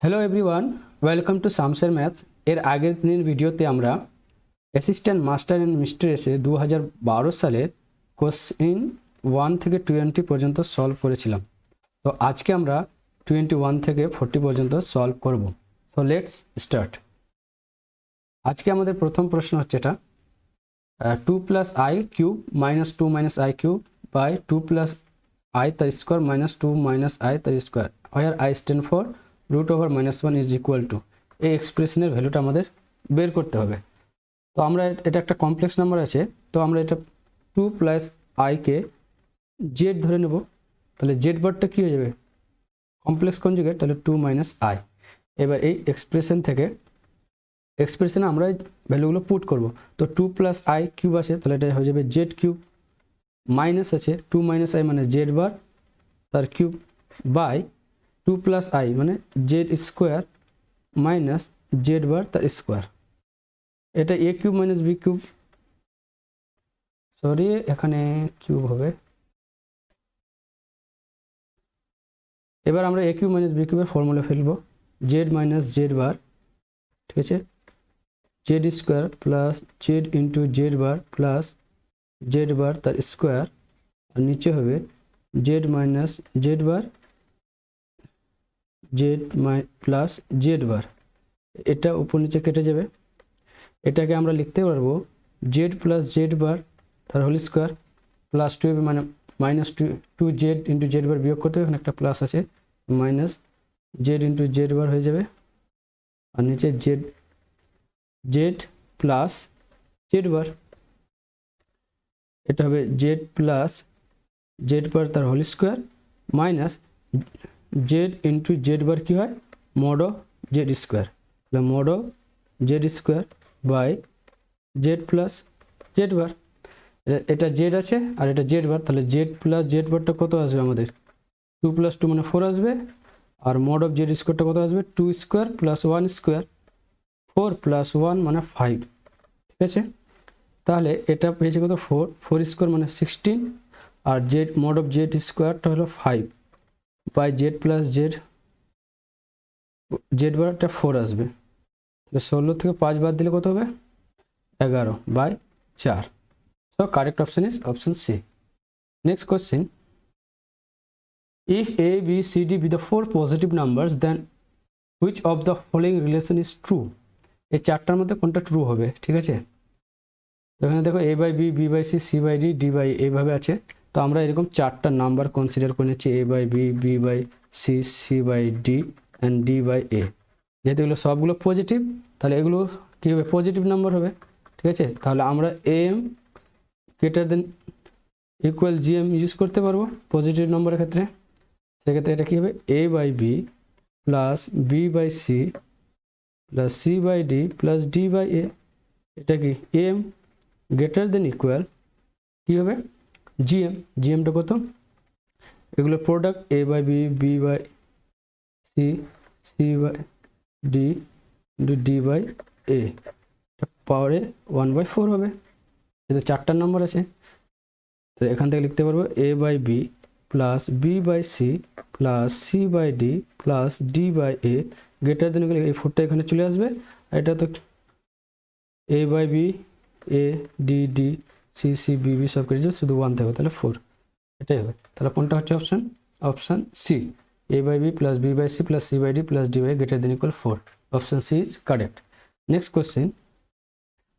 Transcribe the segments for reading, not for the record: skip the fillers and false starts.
Hello everyone, welcome to Shamser maths. এর আগের দিনের ভিডিওতে আমরা অ্যাসিস্ট্যান্ট মাস্টার অ্যান্ড মিস্ট্রেসে 2012 সালের কোশ্চিন 1 থেকে 20 পর্যন্ত সলভ করেছিলাম। তো আজকে আমরা 21 থেকে 40 পর্যন্ত সলভ করব। So let's start. আজকে আমাদের প্রথম প্রশ্ন হচ্ছে এটা 2 plus i cube minus 2 minus i cube by 2 plus i তার স্কোয়ার মাইনাস 2 মাইনাস আই তার square where i stand for root over -1 is equal to. এই এক্সপ্রেশনের ভ্যালুটা আমাদের বের করতে হবে। তো আমরা এটা একটা কমপ্লেক্স নাম্বার আছে, তো আমরা এটা 2 প্লাস আইকে জেড ধরে নেব। তাহলে জেড বারটা কী হয়ে যাবে? কমপ্লেক্স কনজুগেট, তাহলে 2 মাইনাস আই। এবার এই এক্সপ্রেশনে আমরা ভ্যালুগুলো পুট করব। তো 2 প্লাস আই কিউব আছে, তাহলে এটা হয়ে যাবে জেড কিউব, মাইনাস আছে 2 মাইনাস আই মানে জেড বার তার কিউব বাই 2 প্লাস আই মানে Z square minus Z bar তার স্কোয়ার। এটা A cube minus B cube, sorry এখানে কিউব হবে। এবার আমরা এ কিউব মাইনাস বি কিউবের ফর্মুলা ফেলবো, জেড মাইনাস জেড বার, ঠিক আছে, Z square plus Z into Z bar plus Z bar তার স্কোয়ার, আর নিচে হবে Z minus Z bar Z plus Z bar. এটা উপর নিচে কেটে যাবে। এটাকে আমরা লিখতে পারবো জেড প্লাস জেড বার তার হোল স্কোয়ার প্লাস 2 মানে minus two Z into Z bar বিয়োগ করতে হবে, এখানে একটা প্লাস আছে, minus Z into Z bar হয়ে যাবে, আর নিচে জেড প্লাস জেড বার। এটা হবে জেড প্লাস জেড বার তার whole square minus Z into Z bar কী হয়, মড অফ জেড স্কোয়ার, তাহলে mod of Z square by Z plus Z bar. এটা জেড আছে আর এটা জেড বার, তাহলে জেড প্লাস জেড বারটা কত আসবে আমাদের? 2 প্লাস 2 মানে 4 আসবে, আর মড অফ জেড স্কোয়ারটা কত আসবে? 2 স্কোয়ার প্লাস 1 স্কোয়ার, 4 প্লাস 1 মানে 5, ঠিক আছে। তাহলে এটা পেয়েছে কত? 4 স্কোয়ার মানে 16, আর জেড মড অফ জেড স্কোয়ারটা হলো 5 বাই জেড প্লাস জেড বারটা 4 আসবে, তাহলে 16 থেকে 5 বাদ দিলে কত হবে? 11 by 4। So correct option is option C. Next question. If A, B, C, D be the 4 positive numbers, then which of the following relation is true? এই চারটার মধ্যে কোনটা ট্রু হবে, ঠিক আছে। তো এখানে দেখো A by B, B by C, C by D, D by এইভাবে আছে। তো আমরা এরকম চারটা নাম্বার কনসিডার করে নিচ্ছি, A by B, B by C, C by D and D by A. যেহেতু এগুলো সবগুলো পজিটিভ, তাহলে এগুলো কী হবে? পজিটিভ নাম্বার হবে, ঠিক আছে। তাহলে আমরা M greater than equal GM use করতে পারবো পজিটিভ নম্বরের ক্ষেত্রে। সেক্ষেত্রে এটা কী হবে? A by B plus B by C plus C by D plus D by A. এটা কি এম গ্রেটার দেন ইকুয়াল কী হবে? জিএম। জিএমটা কত? এগুলো product, A by B, B by C, C by D D by A, পাওয়ারে 1/4 হবে। যেহেতু চারটার নম্বর আছে, তো এখান থেকে লিখতে পারবো A by B plus B by C plus C by D plus D by A greater than গেলে এই 4টা এখানে চলে আসবে। এটা তো A by B, A D D C C B B সব কেটে যাবে, শুধু 1 থাকবে, তাহলে 4, এটাই হবে। তাহলে কোনটা হচ্ছে option C, A by B plus B by C plus C by D plus D by greater than equal 4। Option C is correct. Next question,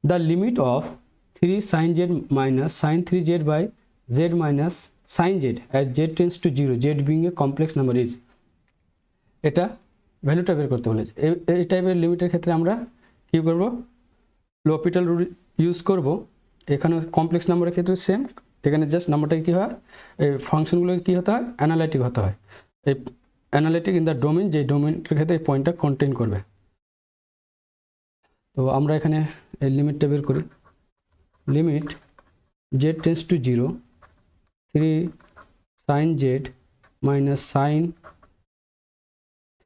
the limit of 3 sin z minus sin 3z by z minus sin z as z tends to 0, z being a complex number is। এটা ভ্যালুটা বের করতে বলেছে। এই টাইপের লিমিটের ক্ষেত্রে আমরা কী করব? লপিটাল রুল ইউজ করব। এখানে কমপ্লেক্স নাম্বারের ক্ষেত্রে সেম, এখানে জাস্ট নাম্বারটাকে কী হয়, এই ফাংশনগুলোকে কী হতে হয়? অ্যানালাইটিক হতে হয়। এই অ্যানালাইটিক ইন দ্য ডোমেন, যে ডোমেনের ক্ষেত্রে এই পয়েন্টটা কন্টেইন করবে। তো আমরা এখানে এই লিমিটটা বের করি। Limit z tends to 0, 3 sine z minus sine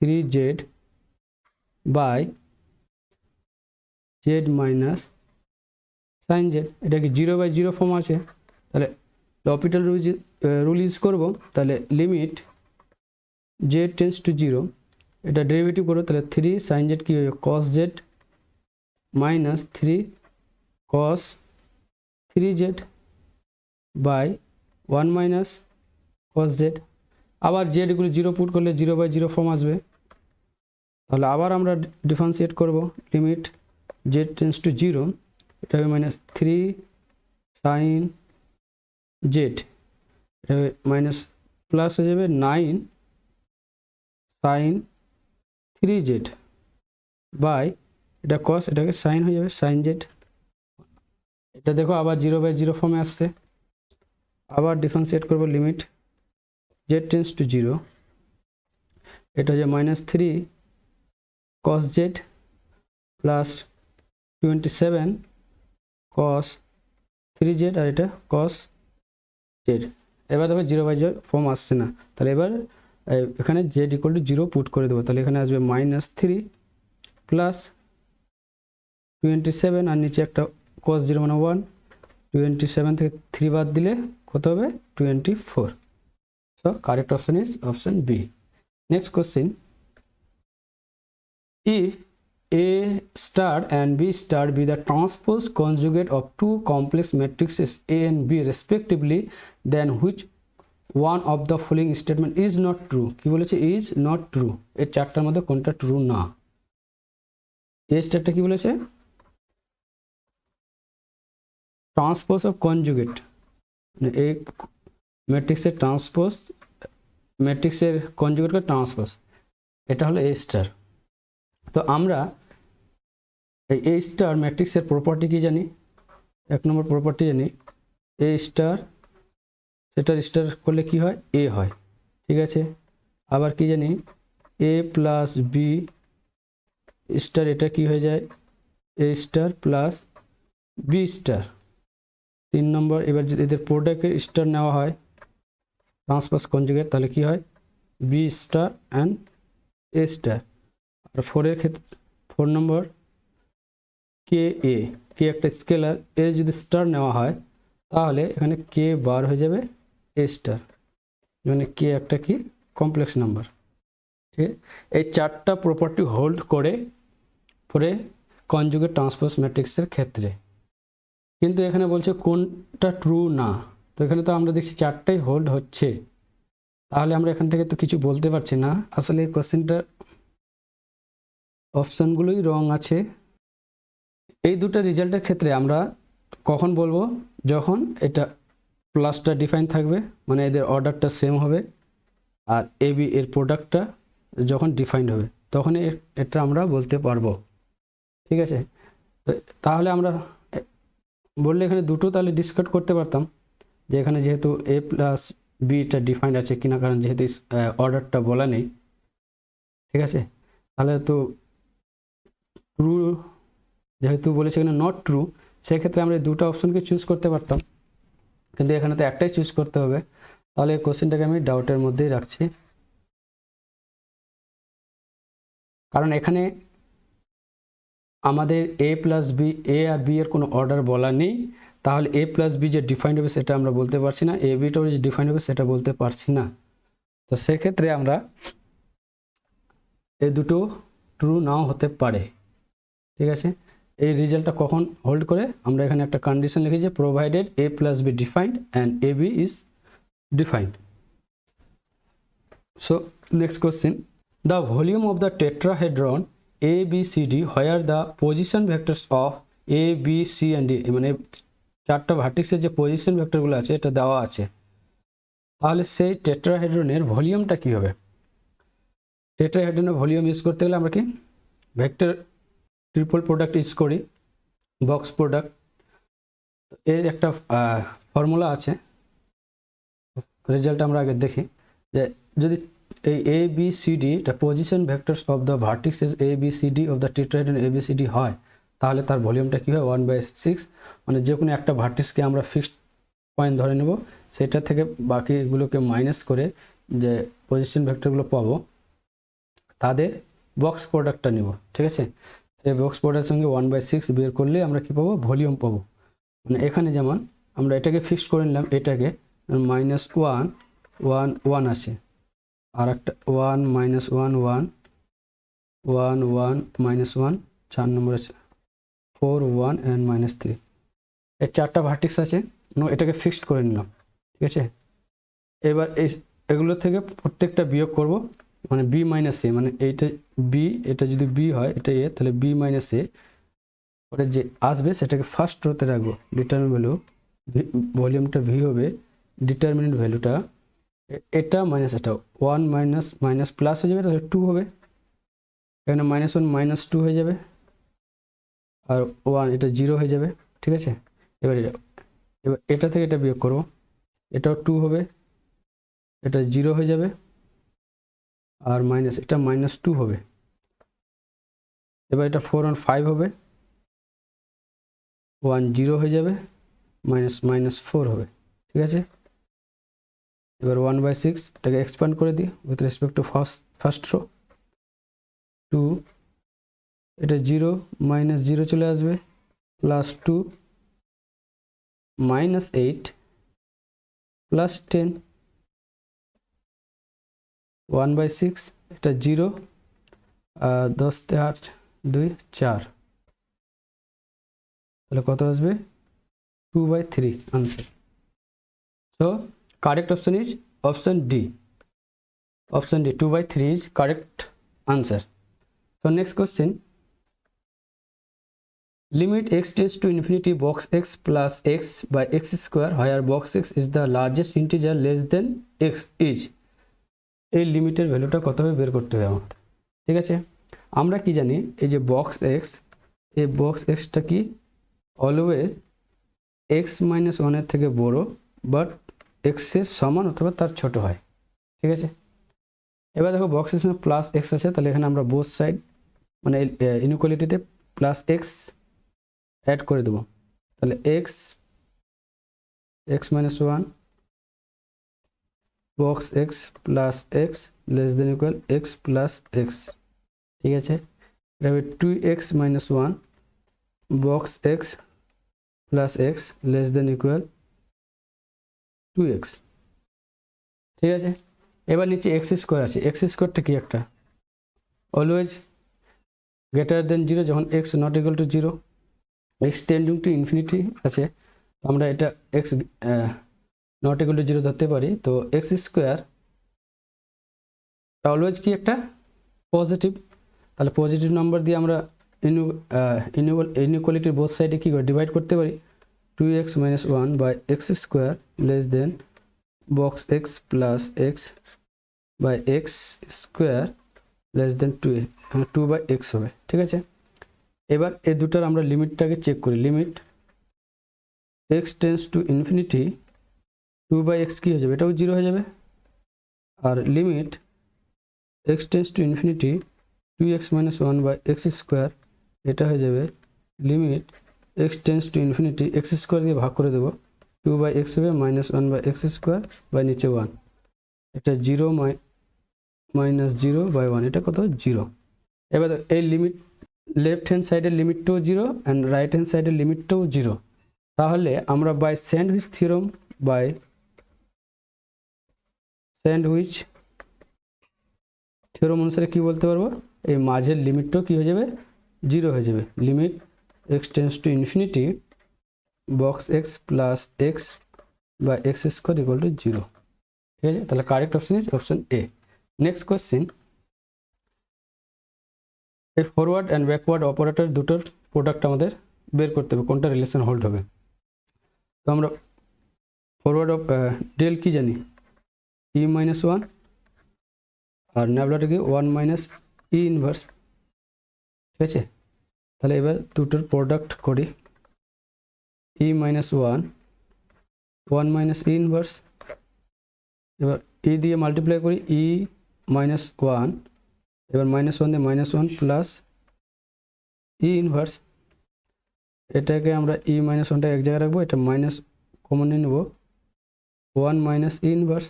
3z by z minus sine z. এটা কি 0/0 ফর্ম আছে, তাহলে লপিটাল রুল ইউজ করবো। তাহলে লিমিট জেড টেন্স টু 0, এটা ডেরিভেটিভ করো, তাহলে 3 sin z কি হবে cos z minus 3 cos 3z by 1 minus cos z। আবার z এগুলো 0 পুট করলে 0/0 ফর্ম আসবে। তাহলে আবার আমরা ডিফারেন্সিয়েট করব, লিমিট z টেন্ডস টু 0, এটা হবে মাইনাস 3 sin z, এটা হবে মাইনাস প্লাস হয়ে যাবে 9 sin 3z বাই এটা cos, এটাকে sin হয়ে যাবে sin z। এটা দেখো আবার 0/0 ফর্মে আসছে। আবার ডিফারেন্সিয়েট করব, লিমিট z টেন্ডস টু 0, এটা হচ্ছে minus 3 cos z plus 27 cos 3z, আর এটা cos z। এবার দেখো 0/0 ফর্ম আসছে না, তাহলে এবার এখানে z ইকুয়াল টু 0 পুট করে দেবো। তাহলে এখানে আসবে মাইনাস 3 প্লাস 27, আর নিচে একটা cos 0 মানে 1, 27 থেকে 3 বাদ দিলে কত হবে 24। So correct option is option B. Next question, if A star and B star be the transpose conjugate of two complex matrices A and B respectively, then which one of the following statement is not true? কি বলেছে is not true, এই চারটার মধ্যে কোনটা true না? A স্টারটা কি বলেছে transpose of conjugate, মানে এই ম্যাট্রিক্সের ট্রান্সপোজ, ম্যাট্রিক্সের কনজুগেটকে ট্রান্সপোজ, এটা হলো A স্টার। তো আমরা এই A স্টার ম্যাট্রিক্সের প্রপার্টি কি জানি? এক নম্বর প্রপার্টি জানি A স্টার, সেটার স্টার করলে কি হয় A হয়, ঠিক আছে। আবার কি জানি A প্লাস বি স্টার, এটা কি হয়ে যায় A star plus B star. 3 নম্বর, এবার যদি এদের প্রোডাক্টের স্টার নেওয়া হয় ট্রান্সপোজ কনজুগেট, তাহলে কি হয় B star and A star. আর 4 ক্ষেত্রে 4 নম্বর কে এ, কে একটা স্কেলার, এর যদি স্টার নেওয়া হয় তাহলে এখানে কে বার হয়ে যাবে A স্টার, মানে কে একটা কি কমপ্লেক্স নাম্বার, ঠিক আছে। এই চারটা প্রপার্টি হোল্ড করে পরে কনজুগেট ট্রান্সপোজ ম্যাট্রিক্সের ক্ষেত্রে। কিন্তু এখানে বলছে কোনটা ট্রু না, তো এখানে তো আমরা দেখছি চারটাই হোল্ড হচ্ছে, তাহলে আমরা এখান থেকে তো কিছু বলতে পারছি না। আসলে এই কোশ্চেনটা অপশানগুলোই রং আছে। এই দুটো রেজাল্টের ক্ষেত্রে আমরা কখন বলবো, যখন এটা প্লাসটা ডিফাইন থাকবে, মানে এদের অর্ডারটা সেম হবে, আর এ বি এর প্রোডাক্টটা যখন ডিফাইন্ড হবে তখন এটা আমরা বলতে পারবো, ঠিক আছে। তাহলে আমরা বললে এখানে দুটো তাহলে ডিসকাস করতে পারতাম, যে এখানে যেহেতু এ প্লাস বিটা ডিফাইন্ড আছে কিনা, কারণ যেহেতু অর্ডারটা বলা নেই, ঠিক আছে। তাহলে তো ট্রু যেহেতু বলেছে এখানে নট ট্রু, সেক্ষেত্রে আমরা দুটো অপশনকে চুজ করতে পারতাম, কিন্তু এখানে তো একটাই চুজ করতে হবে। তাহলে এই কোশ্চেনটাকে আমি ডাউটের মধ্যেই রাখছি, কারণ এখানে আমাদের এ প্লাস বি, এ আর বি এর কোনো অর্ডার বলা নেই, তাহলে এ প্লাস বি যে ডিফাইন্ড হবে সেটা আমরা বলতে পারছি না, এ বিটাও যে ডিফাইন্ড হবে সেটা বলতে পারছি না। তো সেক্ষেত্রে আমরা এই দুটো ট্রু নাও হতে পারে, ঠিক আছে। এই রেজাল্টটা কখন হোল্ড করে, আমরা এখানে একটা কন্ডিশন লিখেছি, provided A plus B defined and A B is defined. So next question, the volume of the tetrahedron A B C D where the position vectors of A B C and D, মানে চারটা ভার্টিক্সের যে position ভেক্টরগুলো আছে এটা দেওয়া আছে, তাহলে সেই টেট্রাহেড্রনের ভলিউমটা কী হবে? টেট্রাহেড্রনের ভলিউম ইউজ করতে গেলে আমরা কি ভেক্টর ট্রিপল প্রোডাক্ট ইউজ করি, বক্স প্রোডাক্ট। এর একটা ফর্মুলা আছে, রেজাল্ট আমরা আগে দেখি, যে যদি এই A B C D the position vectors of the vertices A B C D of the tetrahedron A B C D হয়, তাহলে তার ভলিউমটা কী হয় 1/6, মানে যে কোনো একটা ভার্টিক্সকে আমরা ফিক্সড পয়েন্ট ধরে নেব, সেটা থেকে বাকিগুলোকে মাইনাস করে যে পজিশন ভেক্টরগুলো পাবো তাদের বক্স প্রোডাক্টটা নেব, ঠিক আছে। সেই বক্স প্রোডাক্টের সঙ্গে 1/6 বের করলে আমরা কী পাবো ভলিউম পাবো। মানে এখানে যেমন আমরা এটাকে ফিক্সড করে নিলাম, এটাকে -1 1 1 আছে, আর একটা 1 -1 1 1 1 -1, 4 নম্বর আছে 4 1 and -3, এর 4টা ভার্টেক্স আছে। এটাকে ফিক্সড করে নিলাম, ঠিক আছে। এবার এগুলো থেকে প্রত্যেকটা বিয়োগ করব, মানে বি মাইনাস এ, মানে এইটা বি, এটা যদি বি হয় এটা এ, তাহলে বি মাইনাস এ পরে যে আসবে সেটাকে ফার্স্ট রোতে রাখবো। ডিটারমিনেন্ট ভ্যালু, ভলিউমটা ভি হবে, ডিটারমিনেন্ট ভ্যালুটা এটা মাইনাস এটা 1 মাইনাস মাইনাস প্লাস হয়ে যাবে, তাহলে 2 হবে, এখানে -1 -2 হয়ে যাবে, আর 1 এটা 0 হয়ে যাবে, ঠিক আছে। এবার এটা থেকে এটা বিয়োগ করবো, এটাও 2 হবে, এটা 0 হয়ে যাবে, আর মাইনাস এটা -2 হবে। এবার এটা 4 আর 5 হবে, 1 0 হয়ে যাবে, -4 হবে, ঠিক আছে। এবার 1/6 এটাকে এক্সপ্যান্ড করে দিই with respect two first row, 2 এটা 0 -0 চলে আসবে, +2 -8 +10, 1/6 এটা 0, 10 তে 8 2 4, তাহলে কত আসবে 2/3 answer. So correct option is option D, option D 2/3 is correct answer. So next question, limit x tends to infinity box x plus x by x square where box x is the largest integer less than x is, এই লিমিটের ভ্যালুটা কত হবে বের করতে হবে আমাদের, ঠিক আছে। আমরা কি জানি, এই যে বক্স এক্স, এই বক্স এক্সটা কি অলওয়েজ x - 1 এর থেকে বড়, বাট x এর সমান অথবা তার ছোট হয়, ঠিক আছে। এবার দেখো বক্স এক্স প্লাস এক্স আছে, তাহলে এখানে আমরা বোথ সাইড মানে ইনইকুয়ালিটিতে প্লাস এক্স অ্যাড করে দেবো, তাহলে x -1 box x plus x less than equal x plus x, ঠিক আছে। এটা হবে 2x - 1 box x plus x less than equal 2x, ঠিক আছে। এবার নিচে এক্স স্কোয়ার আছে, এক্স স্কোয়ারটা কি একটা অলওয়েজ গ্রেটার দেন 0 যখন x not equal to 0, x tending to infinity আছে, আমরা এটা এক্স নট ইকুয়াল টু 0 ধরতে পারি। তো এক্স স্কোয়ার অলওয়েজ কি একটা পজিটিভ, তাহলে পজিটিভ নাম্বার দিয়ে আমরা ইনইকুয়ালিটির বোথ সাইডে কী করে ডিভাইড করতে পারি, 2x - 1 by x square less than box x plus x by x square less than 2/x হবে, ঠিক আছে। এবার এই দুটার আমরা লিমিটটাকে চেক করি, limit x tends to infinity 2/x কী হয়ে যাবে, এটাও 0 হয়ে যাবে, আর limit x tends to infinity 2x - 1 by x square, এটা হয়ে যাবে limit x tends to infinity x square দিয়ে ভাগ করে দেবো, 2/x হবে -1/x স্কোয়ার বাই নিচে 1, এটা 0 -0/1, এটা কত 0। এবার এই লিমিট লেফট হ্যান্ড সাইডের লিমিটটাও 0 অ্যান্ড রাইট হ্যান্ড সাইডের লিমিটটাও 0, তাহলে আমরা বাই স্যান্ডউইচ থিওরাম অনুসারে কি বলতে পারবো, এই মাঝের লিমিটটাও কি হয়ে যাবে 0 হয়ে যাবে, limit x tends to infinity box x plus x বা এক্স স্কোয়ার ইকুয়াল টু 0, ঠিক আছে। তাহলে correct option is option A. Next question, এই ফরওয়ার্ড অ্যান্ড ব্যাকওয়ার্ড অপারেটর দুটোর প্রোডাক্ট আমাদের বের করতে হবে, কোনটা রিলেশন হোল্ড হবে। তো আমরা ফরওয়ার্ড অফ ডেল কি জানি, e - 1 আর ন্যাবলাটা কি 1 - e ইনভার্স, ঠিক আছে। তাহলে এবার দুটোর প্রোডাক্ট করি, e - 1 1 - e ইনভার্স, এবার e দিয়ে মাল্টিপ্লাই করি e - 1, এবার -1 দিয়ে -1 প্লাস e ইনভার্স, এটাকে আমরা e - 1টা এক জায়গায় রাখবো, এটা মাইনাস কমন নিয়ে নেব, 1 - e ইনভার্স,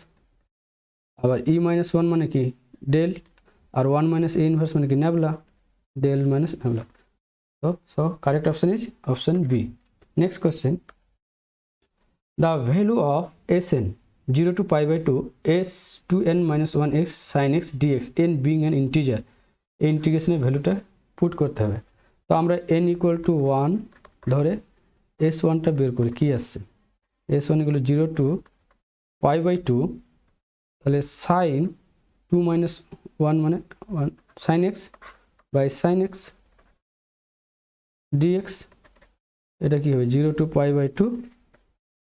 আবার e - 1 মানে কি ডেল, আর 1 - e ইনভার্স মানে কি nabla, del minus nabla. So correct option is option B. Next question, the value of Sn 0 to pi by 2 s to n - 1 x sin x dx n being an integer এই ইন্টিগ্রেশনের ভ্যালুটা put করতে হবে। তো আমরা n equal to 1 ধরে s1টা বের করি, কী আসছে s1 ইকুয়াল 0 টু π/2, তাহলে সাইন 2 মাইনাস 1 মানে 1 sine x by sine x dx, এটা কী হবে 0 টু π/2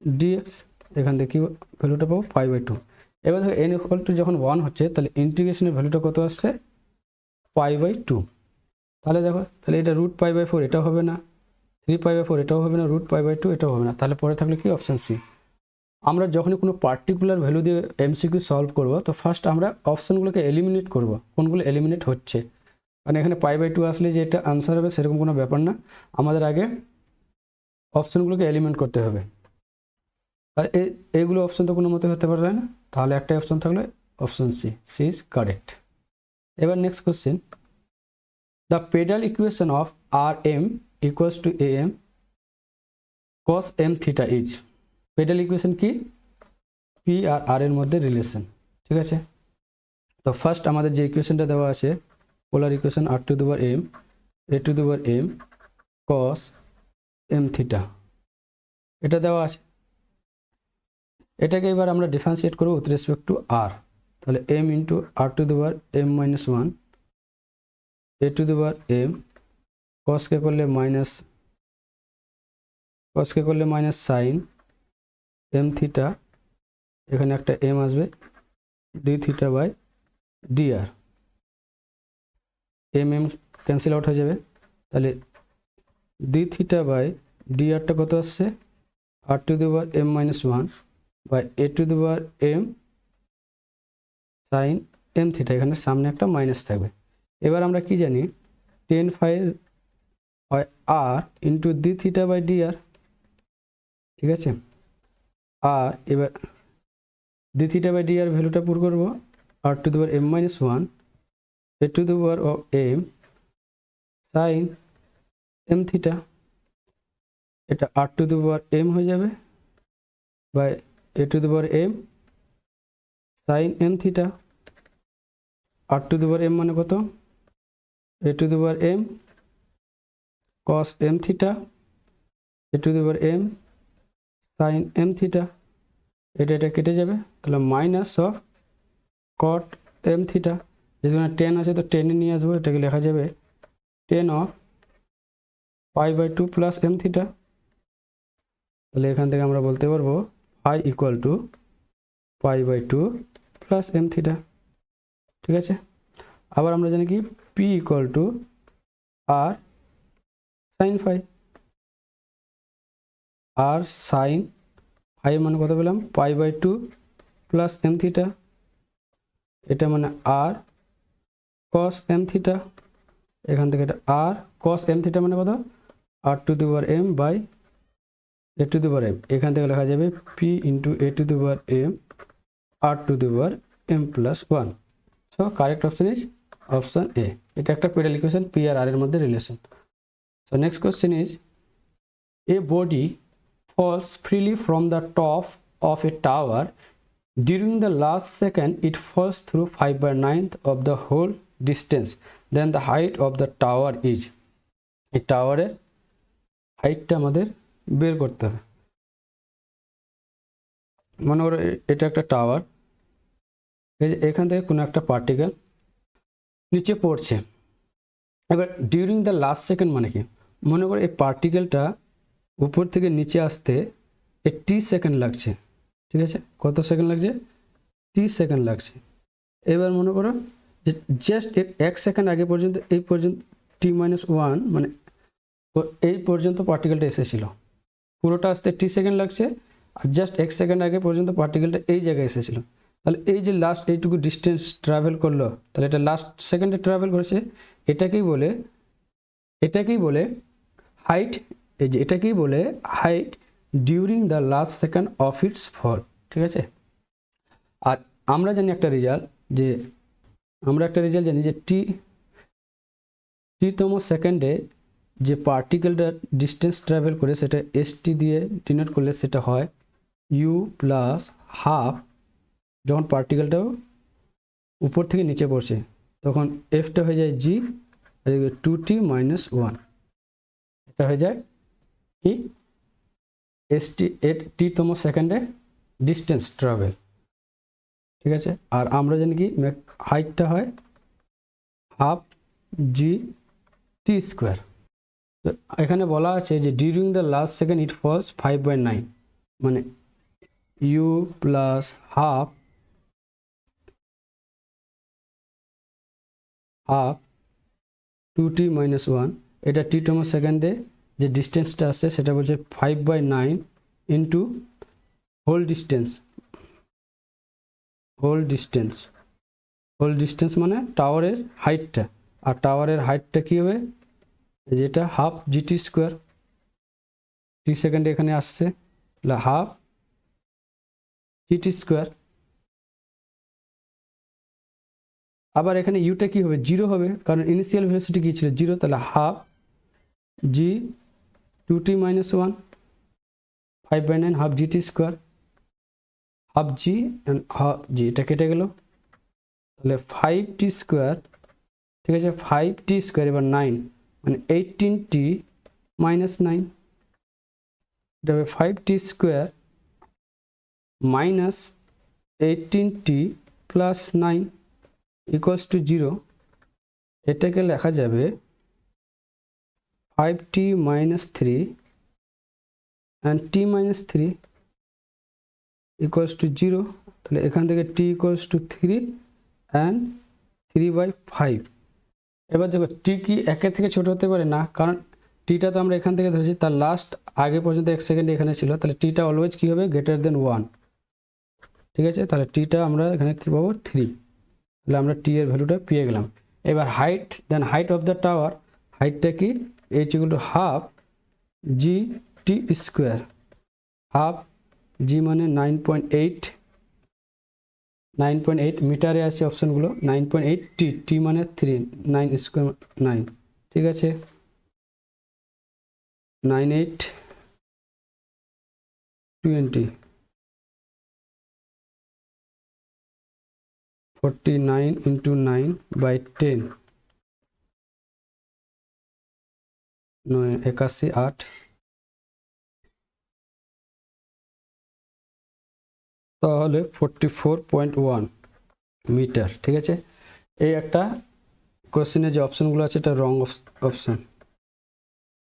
ডিএক্স, এখান থেকে কী ভ্যালুটা পাবো π/2। এবার দেখো n ইকুয়াল টু যখন 1 হচ্ছে তাহলে ইন্টিগ্রেশনের ভ্যালুটা কত আসছে π/2। তাহলে দেখো তাহলে এটা রুট π/4 এটাও হবে না, 3π/4 এটাও হবে না, রুট π/2 এটাও হবে না, তাহলে পরে থাকলে কি অপশান সি। আমরা যখনই কোনো পার্টিকুলার ভ্যালু দিয়ে এমসিকিউ সলভ করব তো ফার্স্ট আমরা অপশানগুলোকে এলিমিনেট করব, কোনগুলো এলিমিনেট হচ্ছে, কারণ এখানে π/2 আসলে যে এটা আনসার হবে সেরকম কোনো ব্যাপার না, আমাদের আগে অপশানগুলোকে এলিমিনেট করতে হবে। আর এইগুলো অপশান তো কোনো মতে হতে পারবে না, তাহলে একটাই অপশান থাকলে option C, C is correct. এবার next question, the pedal equation of R M equals to A M cos M theta is. Pedal equation কি, পি আর আর এর মধ্যে রিলেশন, ঠিক আছে। তো ফার্স্ট আমাদের যে ইকুয়েশনটা দেওয়া আছে polar equation R to the power M A to the power M cos M theta, এটা দেওয়া আছে। এটাকে এবার আমরা ডিফারেন্সিয়েট করব উইথ রেসপেক্ট টু আর, তাহলে M into R to the power M minus 1 A to the power M কসকে করলে মাইনাস সাইন এম থিটা, এখানে একটা এম আসবে D theta by D R, M M cancel out হয়ে যাবে, তাহলে D theta by D আরটা কত আসছে R to the power M minus 1 by A to the power M sine M theta, এখানে সামনে একটা মাইনাস থাকবে। এবার আমরা কি জানি টেন ফাই হয় R into D theta by D R, ঠিক আছে। আর এবার D theta by D R ভ্যালুটা পুর করবো R to the power M minus 1 A to the power of M sine M theta, এটা R to the power M হয়ে যাবে by A to the power M sine M theta, R to the power M মানে কত A to the power M cos M theta A to the power M sine M theta, এটা কেটে যাবে, তাহলে minus of cot M theta, যদি tan আছে তো টেনে নিয়ে আসবো, এটাকে লেখা যাবে tan of π/2 plus M theta, তাহলে এখান থেকে আমরা বলতে পারবো phi equal to π/2 plus M theta, ঠিক আছে। আবার আমরা জানি কি P equal to R sine phi, আর সাইন ফাই মানে কত পেলাম π/2 প্লাস এম থিটা, এটা মানে আর কস এম থিটা, এখান থেকে এটা আর কস এম থিটা মানে কত R to the power M by A to the power M, এখান থেকে লেখা যাবে P into A to the power M R to the power M plus 1। So correct option is option A, এটা একটা pedal equation P R R এর মধ্যে relation. So next question is a body falls freely from the top of a tower. During the last second, it falls through 5/9 of the whole distance. Then the height of the tower is. এই টাওয়ারের হাইটটা আমাদের বের করতে হবে। মনে করো এটা একটা টাওয়ার, এই যে এখান থেকে কোনো একটা পার্টিকেল নিচে পড়ছে। এবার ডিউরিং দ্য লাস্ট সেকেন্ড মানে কি, মনে করো এই পার্টিকেলটা উপর থেকে নিচে আসতে টি সেকেন্ড লাগছে, ঠিক আছে। কত সেকেন্ড লাগছে টি সেকেন্ড লাগছে। এবার মনে করো যে জাস্ট 1 সেকেন্ড আগে পর্যন্ত এই পর্যন্ত t-1 মানে এই পর্যন্ত পার্টিকেলটা এসেছিল, পুরোটা আসতে টি সেকেন্ড লাগছে, আর জাস্ট 1 সেকেন্ড আগে পর্যন্ত পার্টিকেলটা এই জায়গায় এসেছিল। তাহলে এই যে লাস্ট এইটুকু ডিস্টেন্স ট্রাভেল করলো, তাহলে এটা লাস্ট সেকেন্ডে ট্রাভেল করেছে, এটাকেই বলে হাইট, এই যে এটাকেই বলে height during the last second of its fall, ঠিক আছে। আর আমরা জানি একটা রেজাল্ট জানি যে টিতম সেকেন্ডে যে পার্টিকেলটা ডিস্টেন্স ট্রাভেল করে সেটা এসটি দিয়ে ডিনোট করলে সেটা হয় ইউ প্লাস হাফ, যখন পার্টিকেলটাও উপর থেকে নিচে পড়ছে তখন এফটা হয়ে যায় জি, আর 2t মাইনাস 1, এটা হয়ে যায় কি এসটি টি-তম সেকেন্ডে ডিস্টেন্স ট্রাভেল, ঠিক আছে। আর আমরা জানি কি হাইটটা হয় হাফ জি টি স্কোয়ার। তো এখানে বলা আছে যে during the last second it falls 5/9, মানে u plus half two t minus 1, এটা টি-তম সেকেন্ডে যে ডিস্টেন্সটা আসছে সেটা বলছে 5/9 ইন্টু হোল ডিস্টেন্স মানে টাওয়ারের হাইটটা, আর টাওয়ারের হাইটটা কী হবে, যেটা হাফ জিটি স্কোয়ার, টি সেকেন্ডে এখানে আসছে, তাহলে হাফ জিটি স্কোয়ার। আবার এখানে ইউটা কী হবে, 0 হবে, কারণ ইনিশিয়াল ভেলোসিটি কী ছিল 0, তাহলে half G 2t minus 1, 5/9 half GT square, half G and half G, এটা কেটে গেল, তাহলে 5t স্কোয়ার, ঠিক আছে, 5t স্কোয়ার এবার 9 মানে 18t মাইনাস 9, এটা হবে 5t square minus 18t plus 9 equals to 0। এটাকে লেখা যাবে 5t minus 3 and t minus 3 equals to 0, তাহলে এখান থেকে t ইকুয়ালস টু 3 অ্যান্ড 3/5। এবার দেখো টি কি একের থেকে ছোট হতে পারে না, কারণ টিটা তো আমরা এখান থেকে ধরেছি, তার লাস্ট আগে পর্যন্ত 1 সেকেন্ড এখানে ছিল, তাহলে টিটা অলওয়েজ কী হবে, গ্রেটার দেন 1, ঠিক আছে। তাহলে টিটা আমরা এখানে কী পাবো 3, তাহলে আমরা টি এর ভ্যালুটা পেয়ে গেলাম। এবার হাইট অফ দ্য টাওয়ার, হাইটটা কি H equal to half G T square, half G মানে 9.8 মিটারে আছে অপশানগুলো, 9.8 টি, টি মানে 3, 9 স্কোয়ার 9, ঠিক আছে, 9 8 20 49 ইন্টু 9/10, 81 8, তাহলে 44.1 মিটার, ঠিক আছে। এই একটা কোশ্চেনে যে অপশানগুলো আছে এটা রং অপশান।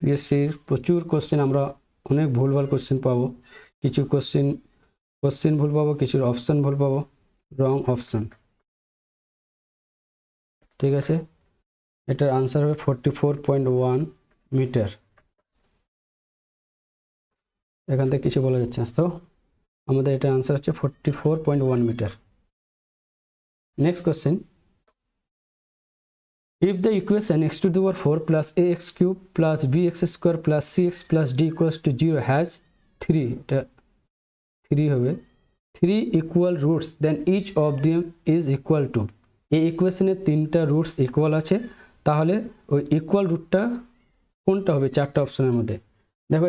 পিএসসির প্রচুর কোশ্চেন আমরা অনেক ভুলভাল কোশ্চেন পাবো, কিছু কোশ্চেন ভুল পাবো, কিছুর অপশান ভুল পাবো, রং অপশান, ঠিক আছে। এটার আনসার হবে 44.1 মিটার, এখান থেকে কিছু বলা যাচ্ছে না, তো আমাদের এটার আনসার হচ্ছে 44.1 metre. Next question, if the equation x to the power 4 plus ax cube plus bx square plus cx plus d equals to 0 has 3, এটা 3 হবে, 3 equal roots then each of them is equal to, এই ইকুয়েশনের 3টা roots equal আছে, তাহলে ওই equal রুটটা কোনটা হবে 4টা অপশনের মধ্যে। দেখো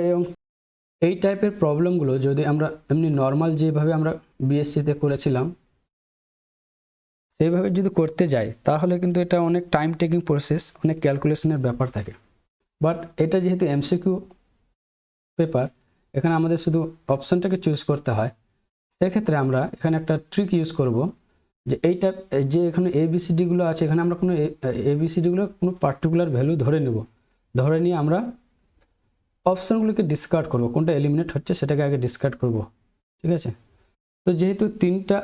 এই টাইপের প্রবলেমগুলো যদি আমরা এমনি নর্মাল যেভাবে আমরা বিএসসিতে করেছিলাম সেইভাবে যদি করতে যাই তাহলে কিন্তু এটা অনেক টাইম টেকিং প্রসেস, অনেক ক্যালকুলেশনের ব্যাপার থাকে। বাট এটা যেহেতু এমসিকিউ পেপার, এখানে আমাদের শুধু অপশানটাকে চুজ করতে হয়, সেক্ষেত্রে আমরা এখানে একটা ট্রিক ইউজ করব, যে এই টাইপ যে এখানে এবিসিডিগুলো আছে, এখানে আমরা কোনো এবিসিডিগুলো কোনো পার্টিকুলার ভ্যালু ধরে নেব, ধরে নিয়ে আমরা অপশানগুলোকে ডিসকার্ড করব, কোনটা এলিমিনেট হচ্ছে সেটাকে আগে ডিসকার্ড করব, ঠিক আছে। তো যেহেতু 3টা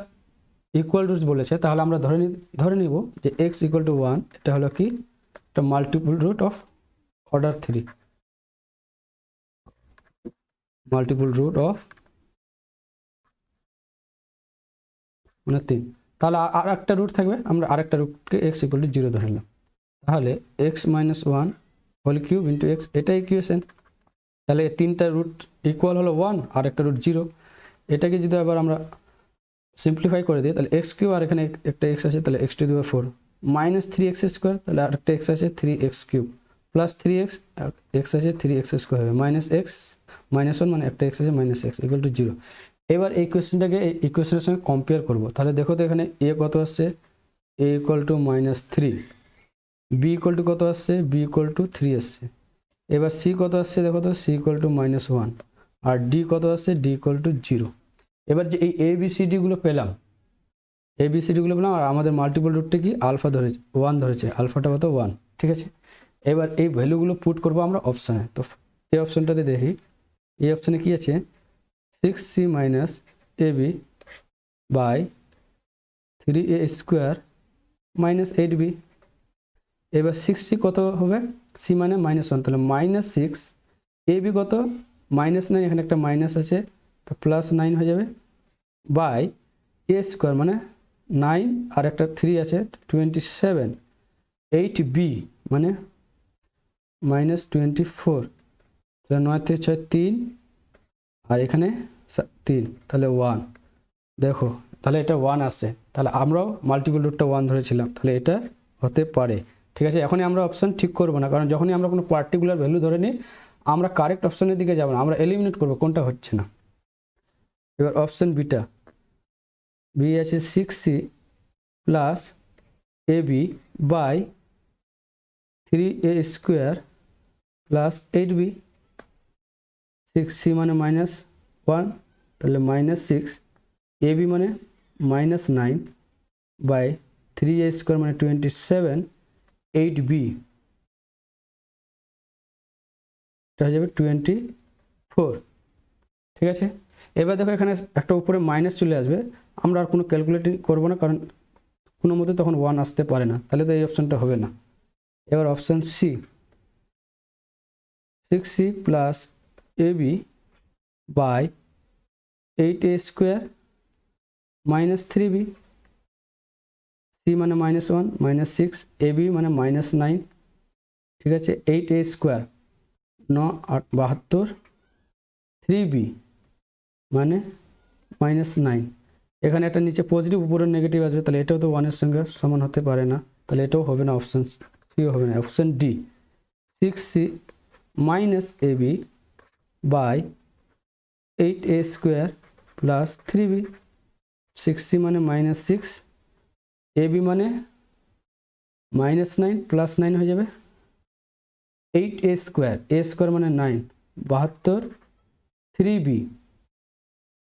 ইকুয়াল রুটস বলেছে, তাহলে আমরা ধরে নিব যে x ইকুয়াল টু 1, এটা হলো কি একটা multiple root of order 3, multiple root of মানে 3, তাহলে আর একটা রুট থাকবে, আমরা আরেকটা রুটকে x ইকুয়াল টু 0 ধরে নিলাম, তাহলে x minus 1 whole cube into x, এটা ইকুয়েশন। তাহলে 3টা রুট ইকুয়াল হলো 1 আর একটা রুট 0, এটাকে যদি আবার আমরা সিম্পলিফাই করে দিই তাহলে এক্স কিউব, আর এখানে একটা এক্স আছে তাহলে x two the power 4 minus 3x square, তাহলে আরেকটা এক্স আছে 3x cube plus 3x, x আছে 3x স্কোয়ার হবে মাইনাস এক্স মাইনাস 1 মানে একটা এক্স আছে মাইনাস এক্স ইকুয়াল টু 0। এবার এই কোয়েশ্চেনটাকে এই ইকুয়েশনের সঙ্গে কম্পেয়ার করব, তাহলে দেখো তো এখানে এ কত আসছে, A equal to -3, B equal to কত আসছে, বি ইকুয়াল টু 3 আসছে। এবার সি কত আসছে দেখো তো, সি ইকুয়াল টু -1, আর ডি কত আসছে, ডি ইকুয়াল টু 0। এবার যে এই ABCDগুলো পেলাম, ABCDগুলো পেলাম, আর আমাদের মাল্টিপল রুটটা কি আলফা ধরেছে, 1 ধরেছে, আলফাটা কত 1, ঠিক আছে। এবার এই ভ্যালুগুলো পুট করবো আমরা অপশানে। তো এই অপশানটাতে দেখি, এই অপশানে কি আছে, 6c minus AB by 3a square minus 8b। এবার 6c কত হবে, c মানে -1, তাহলে -6, AB কত -9, এখানে একটা মাইনাস আছে তো +9 হয়ে যাবে, বাই a স্কোয়ার মানে 9 আর একটা 3 আছে 27, 8b মানে -24, তাহলে 9 থেকে 6 3, আর এখানে 3, তাহলে 1। দেখো তাহলে এটা 1 আসছে, তাহলে আমরাও মাল্টিপল রুটটা 1 ধরেছিলাম, তাহলে এটা হতে পারে, ঠিক আছে। এখনই আমরা অপশান ঠিক করবো না, কারণ যখনই আমরা কোনো পার্টিকুলার ভ্যালু ধরে নিই আমরা কারেক্ট অপশানের দিকে যাব না, আমরা এলিমিনেট করবো কোনটা হচ্ছে না। এবার অপশান বিটা, বি আছে 6c plus AB by 3a square plus 8b। 6c মানে -1, তাহলে -6, AB মানে -9 বাই 3a স্কোয়ার মানে 27, 8b এটা হয়ে যাবে 24, ঠিক আছে। এবার দেখো এখানে একটা উপরে মাইনাস চলে আসবে, আমরা আর কোনো ক্যালকুলেটিং করবো না, কারণ কোনো মতে তখন 1 আসতে পারে না, তাহলে তো এই অপশানটা হবে না। এবার option C, 6c plus AB by 8a square minus 3b। c মানে -1, -6, AB মানে -9, ঠিক আছে। 8a স্কোয়ার 9 8 72, 3b মানে -9, এখানে একটা নিচে পজিটিভ উপরে নেগেটিভ আসবে, তাহলে এটাও তো 1 এর সঙ্গে সমান হতে পারে না, তাহলে এটাও হবে না, অপশান সি হবে না। Option D, 6c minus AB by 8a square plus 3b। 6c মানে -6, AB মানে -9 প্লাস 9 হয়ে যাবে, 8a স্কোয়ার, a স্কোয়ার মানে 9, 72, 3b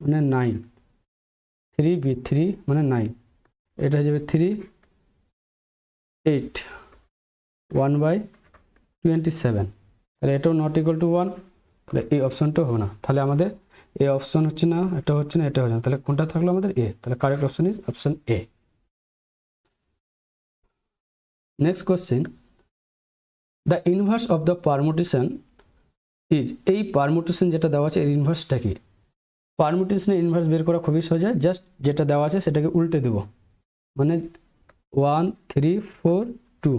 মানে 9, 3b 3 মানে 9, এটা হয়ে যাবে 3, 8, 1/27, তাহলে এটাও নট ইকুয়াল টু 1, তাহলে এই অপশানটাও হবে না। তাহলে আমাদের এই অপশান হচ্ছে না, এটা হচ্ছে না, এটা হচ্ছে না, তাহলে কোনটা থাকলো আমাদের এ, তাহলে correct option is option A. Next question, the inverse of the permutation is, এই পারমুটেশন যেটা দেওয়া আছে এর ইনভার্সটা কি। পারমুটেশনের ইনভার্স বের করা খুবই সোজা, জাস্ট যেটা দেওয়া আছে সেটাকে উল্টে দেব, মানে 1 3 4 2,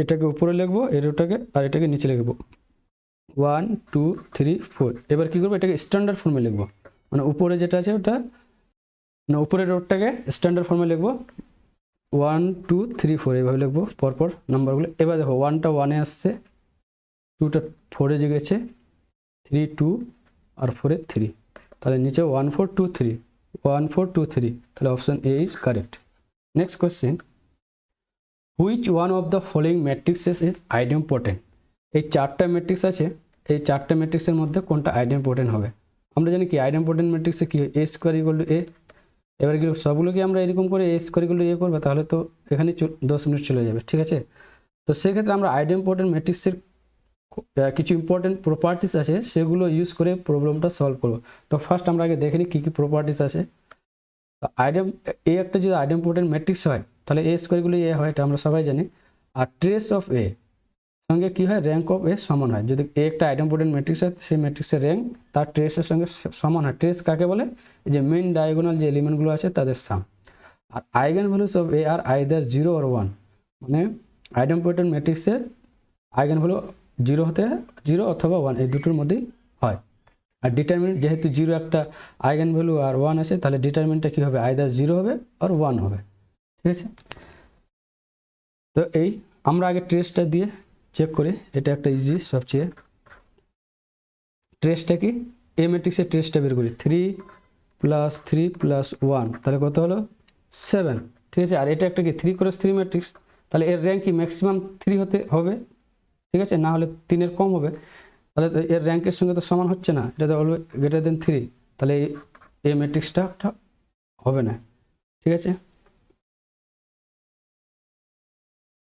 এটাকে উপরে লিখবো, এটাকে আর এটাকে নিচে লিখবো, 1 2 3 4। এবার কী করবো, এটাকে স্ট্যান্ডার্ড ফর্মে লিখবো, মানে উপরে যেটা আছে ওটা, না উপরের রোডটাকে স্ট্যান্ডার্ড ফর্মে লিখবো, 1 2 3 4 এইভাবে লিখবো পরপর নাম্বারগুলো। এবার দেখো 1টা 1-এ আসছে, 2টা 4-এ গেছে, 3 2 আর 4-এ 3, তাহলে নিচে 1 4 2 3, 1 4 2 3, তাহলে option A is correct. Next question, which one of the following matrices is idempotent. এই 4টা ম্যাট্রিক্স আছে, এই 4টা ম্যাট্রিক্সের মধ্যে কোনটা আইডেম্পোটেন্ট হবে। আমরা জানি কি আইডেম্পোটেন্ট ম্যাট্রিক্সে কি হয়, এ স্কোয়ার ইকুয়াল টু এ। এবার কি সবগুলো কি আমরা এরকম করে এ স্কোয়ার ইকুয়াল টু এ করবো, তাহলে তো এখানে 10 মিনিট চলে যাবে, ঠিক আছে। তো সেক্ষেত্রে আমরা আইডেম্পোটেন্ট ম্যাট্রিক্সের কিছু ইম্পর্টেন্ট প্রপার্টিস আছে, সেগুলো ইউজ করে প্রবলেমটা সলভ করবো। তো ফার্স্ট আমরা আগে দেখে নিই কী কী প্রপার্টিস আছে। এ একটা যদি আইডেম্পোটেন্ট ম্যাট্রিক্স হয় তাহলে এ স্কোয়ারগুলো এ হয়, এটা আমরা সবাই জানি। আর ট্রেস অফ এ সঙ্গে কী হয়, র্যাঙ্ক অফ এ সমান হয়। যদি এ একটা আইডেম্পোটেন্ট ম্যাট্রিক্স হয়, সেই ম্যাট্রিক্সের র্যাঙ্ক তার ট্রেসের সঙ্গে সমান হয়। ট্রেস কাকে বলে, যে মেইন ডায়াগোনাল যে এলিমেন্টগুলো আছে তাদের সাম। আর eigen values of A are either 0 or 1, মানে আইডেম্পোটেন্ট ম্যাট্রিক্সের আইগেন ভ্যালু 0 অথবা 1, এই দুটোর মধ্যেই হয়। আর ডিটারমিনেন্ট যেহেতু 0 একটা আইগেন ভ্যালু আর 1 আছে, তাহলে ডিটারমিনেন্টটা কী হবে, আইদার 0 হবে আর 1 হবে, ঠিক আছে। তো এই আমরা আগে ট্রেসটা দিয়ে চেক করি, এটা একটা ইজি সবচেয়ে। ট্রেসটা কি, এ ম্যাট্রিক্সের ট্রেসটা বের করি, 3 + 3 + 1, তাহলে কত হলো 7, ঠিক আছে। আর এটা একটা কি 3x3 ম্যাট্রিক্স, তাহলে এর র্যাঙ্ক কি ম্যাক্সিমাম 3 হতে হবে, ঠিক আছে, না হলে 3-এর কম হবে। তাহলে এর র্যাঙ্কের সঙ্গে তো সমান হচ্ছে না, এটা তো অলওয়েজ গ্রেটার দেন 3, তাহলে এই ম্যাট্রিক্সটা হবে না, ঠিক আছে।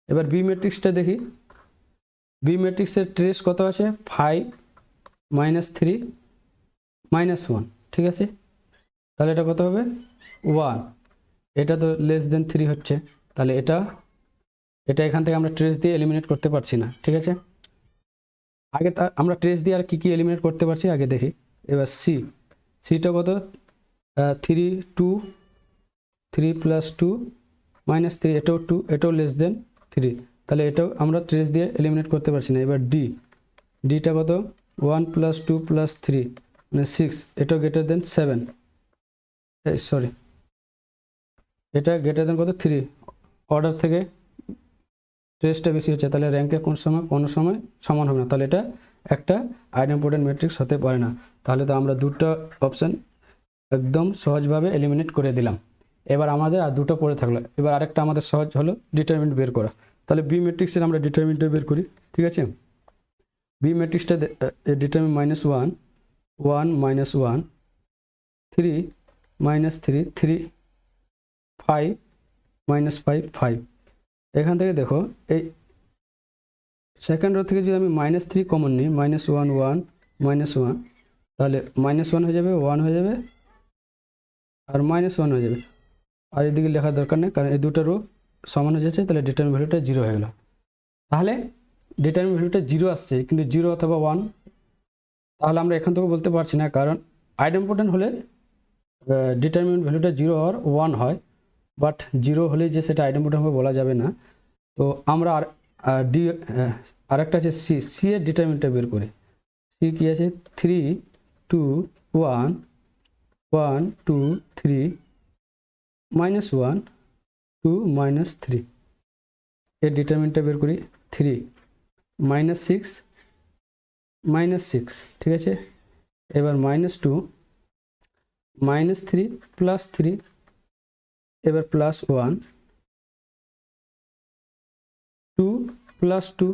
এবার বি ম্যাট্রিক্সটা দেখি। বি ম্যাট্রিক্সের ট্রেস কত আছে? 5 -3 -1, ঠিক আছে। তাহলে এটা কত হবে? 1। এটা তো লেস দেন 3 হচ্ছে, তাহলে এটা এখান থেকে আমরা ট্রেস দিয়ে এলিমিনেট করতে পারছি না, ঠিক আছে। আগে আমরা ট্রেস দিয়ে আর কি কি এলিমিনেট করতে পারছি আগে দেখি। এবার সিটা কত? 3 2 3 + 2 -3, এটাও 2, এটাও লেস দেন 3, তাহলে এটাও আমরা ট্রেস দিয়ে এলিমিনেট করতে পারছি না। এবার ডিটা কত? 1 + 2 + 3 মানে 6, এটাও গ্রেটার দেন 7, সরি এটা গ্রেটার দেন কত? 3। অর্ডার থেকে ট্রেসটা বেশি হচ্ছে, তাহলে র্যাঙ্কের কোনো সময় সমান হবে না, তাহলে এটা একটা আইডেম্পোর্টেন্ট ম্যাট্রিক্স হতে পারে না। তাহলে তো আমরা দুটো অপশান একদম সহজভাবে এলিমিনেট করে দিলাম। এবার আমাদের আর দুটো পড়ে থাকলো। এবার আরেকটা আমাদের সহজ হলো ডিটারমিনেন্ট বের করা। তাহলে বি ম্যাট্রিক্সের আমরা ডিটারমিনেন্টটা বের করি, ঠিক আছে। বি ম্যাট্রিক্সটা ডিটারমিন -1 1 -1 3 -3 3 5 -5 5। এখান থেকে দেখো এই সেকেন্ড রো থেকে যদি আমি -3 কমন নিই, -1 1 -1, তাহলে -1 হয়ে যাবে, 1 হয়ে যাবে, আর -1 হয়ে যাবে। আর এদিকে লেখার দরকার নেই, কারণ এই দুটো রো সমান হয়ে যাচ্ছে, তাহলে ডিটারমিন ভ্যালুটা 0 হয়ে গেল। তাহলে ডিটারমিন ভ্যালুটা 0 আসছে, কিন্তু 0 অথবা 1, তাহলে আমরা এখান থেকে বলতে পারছি না, কারণ আইডেম্পোর্টেন্ট হলে ডিটারমিন ভ্যালুটা 0 আর 1 হয়, বাট 0 হলে যে সেটা আইডেম্পোর্টেন্ট হবে বলা যাবে না। তো আমরা আরেকটা আছে সি এর ডিটারমিনেন্টটা বের করি। সি কি আছে? 3 2 1 1 2 3 -1 2 -3, এর ডিটারমিনেন্টটা বের করি। 3 -6 -6, ঠিক আছে। এবার -2 -3 +3, এবার +1 2 +2,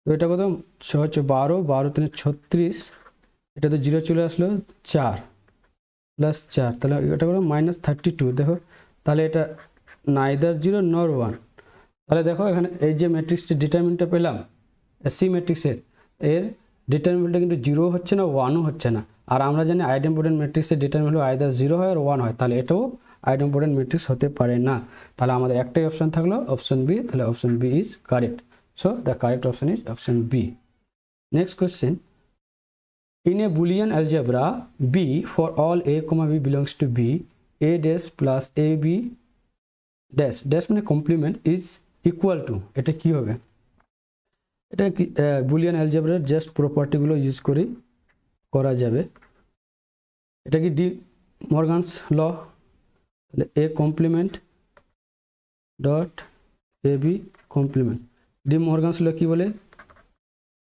তো এটা কত? 6 12 12 3 36, এটা তো 0 চলে আসলো, 4 +4, তাহলে এটা কত? -32। দেখো তাহলে এটা নাইদার 0 নর 1। তাহলে দেখো এখানে এই যে ম্যাট্রিক্সটির ডিটারমিনেন্টটা পেলাম সি ম্যাট্রিক্সের, এর ডিটারমিনেন্টটা কিন্তু 0 হচ্ছে না, 1ও হচ্ছে না। আর আমরা জানি আইডেম্পোর্টেন্ট ম্যাট্রিক্সের ডিটারমিনেন্ট হলো আইদার 0 হয় আর 1 হয়, তাহলে এটাও আইডেম্পোর্টেন্ট ম্যাট্রিক্স হতে পারে না। তাহলে আমাদের একটাই অপশন থাকলো, অপশন বি। তাহলে option B is correct. So the correct option is option B. Next question. In a Boolean algebra B, for all a comma b belongs to B, a dash plus a b dash dash মানে complement is equal to, এটা কি হবে? এটা কি Boolean অ্যালজেব্রার just প্রপার্টিগুলো use করে করা যাবে। এটা কি ডি মর্গানস ল। তাহলে A complement dot A B complement, de Morgan's law কি বলে?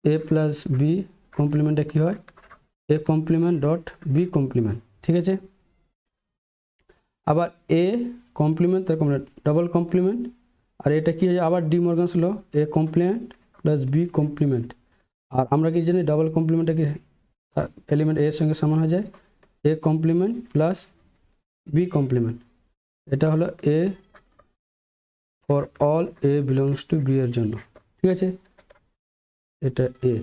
এ প্লাস বি কমপ্লিমেন্টটা কী হয়? A complement dot B complement, ঠিক আছে। আবার এ কমপ্লিমেন্ট তার ডবল কমপ্লিমেন্ট, আর এটা কি হয়? আবার de Morgan's law, A complement plus B complement. আর আমরা কি জানি ডবল কমপ্লিমেন্টটা কি এলিমেন্ট এর সঙ্গে সমান হয়ে যায়, A complement plus B complement. এটা হলো A for all A belongs to B এর জন্য, ঠিক আছে, এটা এ।